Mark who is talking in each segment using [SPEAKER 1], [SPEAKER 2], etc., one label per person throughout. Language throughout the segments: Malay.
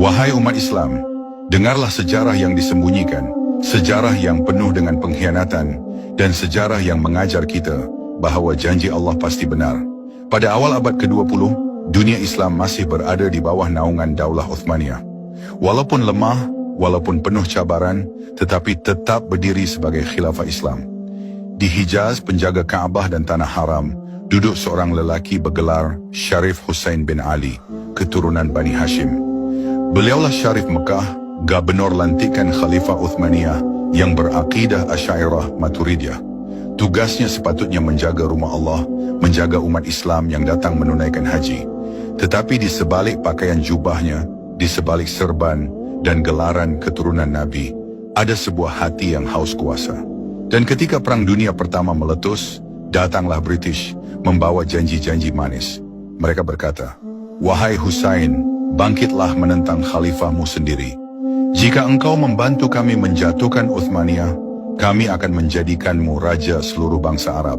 [SPEAKER 1] Wahai umat Islam, dengarlah sejarah yang disembunyikan, sejarah yang penuh dengan pengkhianatan, dan sejarah yang mengajar kita bahawa janji Allah pasti benar. Pada awal abad ke-20, dunia Islam masih berada di bawah naungan Daulah Uthmaniyah. Walaupun lemah, walaupun penuh cabaran, tetapi tetap berdiri sebagai khilafah Islam. Di Hijaz, penjaga Kaabah dan Tanah Haram, duduk seorang lelaki bergelar Syarif Husain bin Ali, keturunan Bani Hashim. Beliaulah Syarif Mekah, gubernur lantikan Khalifah Uthmaniyah yang berakidah Asy'ariyah Maturidiyah. Tugasnya sepatutnya menjaga rumah Allah, menjaga umat Islam yang datang menunaikan haji. Tetapi di sebalik pakaian jubahnya, di sebalik serban dan gelaran keturunan Nabi, ada sebuah hati yang haus kuasa. Dan ketika Perang Dunia Pertama meletus, datanglah British membawa janji-janji manis. Mereka berkata, "Wahai Husain, bangkitlah menentang khalifahmu sendiri. Jika engkau membantu kami menjatuhkan Uthmaniyah, kami akan menjadikanmu raja seluruh bangsa Arab."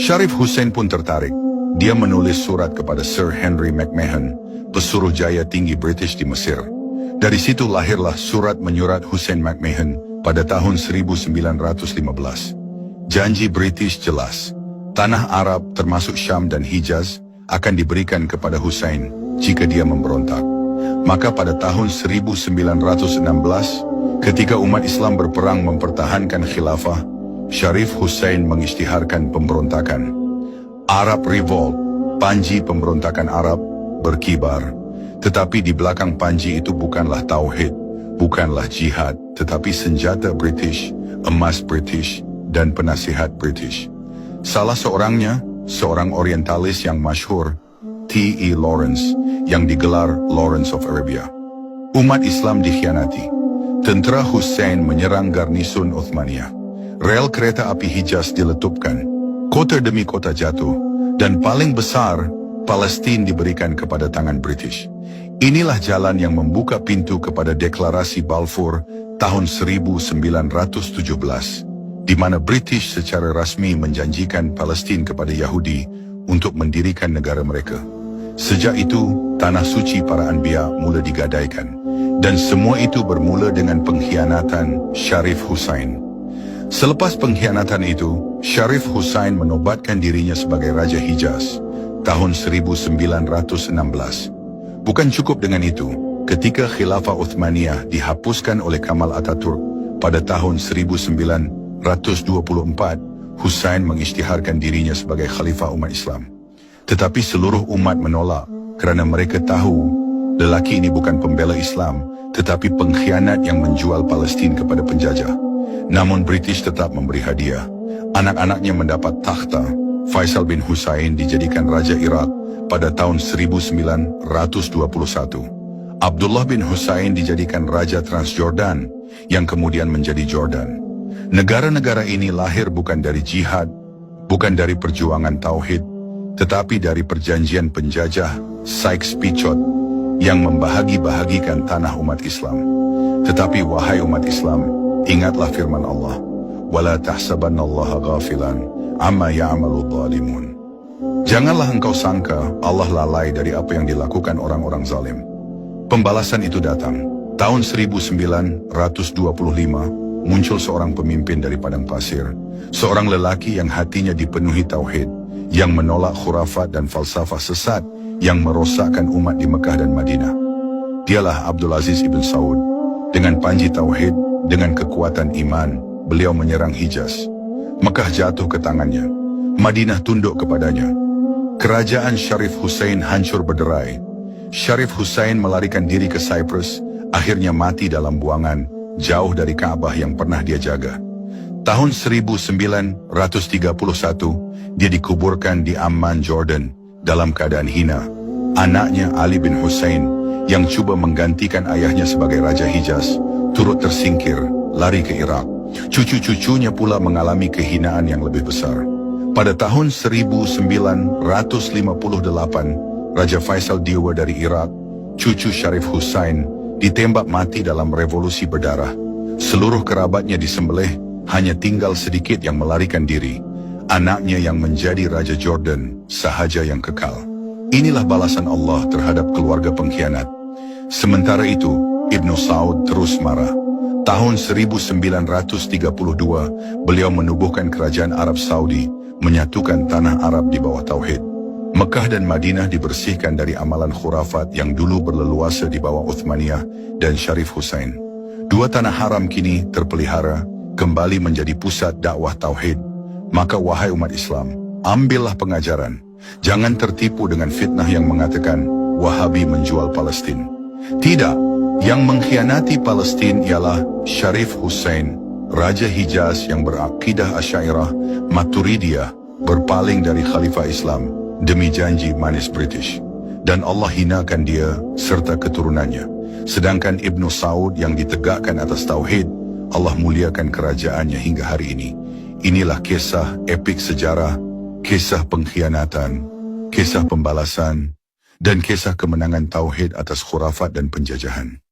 [SPEAKER 1] Syarif Husain pun tertarik. Dia menulis surat kepada Sir Henry McMahon, pesuruh jaya tinggi British di Mesir. Dari situ lahirlah surat menyurat Husain McMahon pada tahun 1915. Janji British jelas, tanah Arab termasuk Syam dan Hijaz akan diberikan kepada Husain jika dia memberontak. Maka pada tahun 1916, ketika umat Islam berperang mempertahankan khilafah, Syarif Husain mengisytiharkan pemberontakan. Arab Revolt, panji pemberontakan Arab, berkibar. Tetapi di belakang panji itu bukanlah tauhid, bukanlah jihad, tetapi senjata British, emas British, dan penasihat British. Salah seorangnya, seorang orientalis yang masyhur, T.E. Lawrence, yang digelar Lawrence of Arabia. Umat Islam dikhianati. Tentera Husain menyerang garnisun Uthmaniyah. Rel kereta api Hijaz diletupkan. Kota demi kota jatuh. Dan paling besar, Palestin diberikan kepada tangan British. Inilah jalan yang membuka pintu kepada deklarasi Balfour tahun 1917, di mana British secara rasmi menjanjikan Palestin kepada Yahudi untuk mendirikan negara mereka. Sejak itu, tanah suci para anbiya mula digadaikan. Dan semua itu bermula dengan pengkhianatan Syarif Husain. Selepas pengkhianatan itu, Syarif Husain menobatkan dirinya sebagai Raja Hijaz tahun 1916. Bukan cukup dengan itu, ketika Khilafah Uthmaniyah dihapuskan oleh Kamal Ataturk pada tahun 1924, Husain mengisytiharkan dirinya sebagai Khalifah umat Islam. Tetapi seluruh umat menolak kerana mereka tahu lelaki ini bukan pembela Islam, tetapi pengkhianat yang menjual Palestin kepada penjajah. Namun British tetap memberi hadiah. Anak-anaknya mendapat takhta. Faisal bin Husain dijadikan Raja Iraq pada tahun 1921. Abdullah bin Husain dijadikan Raja Transjordan, yang kemudian menjadi Jordan. Negara-negara ini lahir bukan dari jihad, bukan dari perjuangan tauhid, tetapi dari perjanjian penjajah Sykes-Picot yang membahagi-bahagikan tanah umat Islam. Tetapi wahai umat Islam, ingatlah firman Allah, "Wala tahsabannallaha ghafilan amma ya'malu dhalimun." Janganlah engkau sangka Allah lalai dari apa yang dilakukan orang-orang zalim. Pembalasan itu datang. Tahun 1925 muncul seorang pemimpin dari padang pasir, seorang lelaki yang hatinya dipenuhi tauhid, yang menolak khurafat dan falsafah sesat yang merosakkan umat di Mekah dan Madinah. Dialah Abdul Aziz ibn Saud. Dengan panji tauhid, dengan kekuatan iman, beliau menyerang Hijaz. Mekah jatuh ke tangannya. Madinah tunduk kepadanya. Kerajaan Syarif Husain hancur berderai. Syarif Husain melarikan diri ke Cyprus, akhirnya mati dalam buangan, jauh dari Kaabah yang pernah dia jaga. Tahun 1931, dia dikuburkan di Amman, Jordan, dalam keadaan hina. Anaknya Ali bin Husain, yang cuba menggantikan ayahnya sebagai Raja Hijaz, turut tersingkir, lari ke Irak. Cucu-cucunya pula mengalami kehinaan yang lebih besar. Pada tahun 1958, Raja Faisal Diwa dari Irak, cucu Syarif Husain, ditembak mati dalam revolusi berdarah. Seluruh kerabatnya disembelih, hanya tinggal sedikit yang melarikan diri. Anaknya yang menjadi Raja Jordan sahaja yang kekal. Inilah balasan Allah terhadap keluarga pengkhianat. Sementara itu, Ibnu Saud terus marah. Tahun 1932, beliau menubuhkan kerajaan Arab Saudi, menyatukan tanah Arab di bawah Tauhid. Mekah dan Madinah dibersihkan dari amalan khurafat yang dulu berleluasa di bawah Uthmaniyah dan Syarif Hussein. Dua tanah haram kini terpelihara, kembali menjadi pusat dakwah Tauhid. Maka wahai umat Islam, ambillah pengajaran. Jangan tertipu dengan fitnah yang mengatakan Wahabi menjual Palestin. Tidak, yang mengkhianati Palestin ialah Syarif Hussein, Raja Hijaz yang berakidah Asy'ariyah Maturidiyah, berpaling dari Khalifah Islam demi janji manis British. Dan Allah hinakan dia serta keturunannya. Sedangkan Ibnu Saud yang ditegakkan atas Tauhid, Allah muliakan kerajaannya hingga hari ini. Inilah kisah epik sejarah, kisah pengkhianatan, kisah pembalasan, dan kisah kemenangan Tauhid atas khurafat dan penjajahan.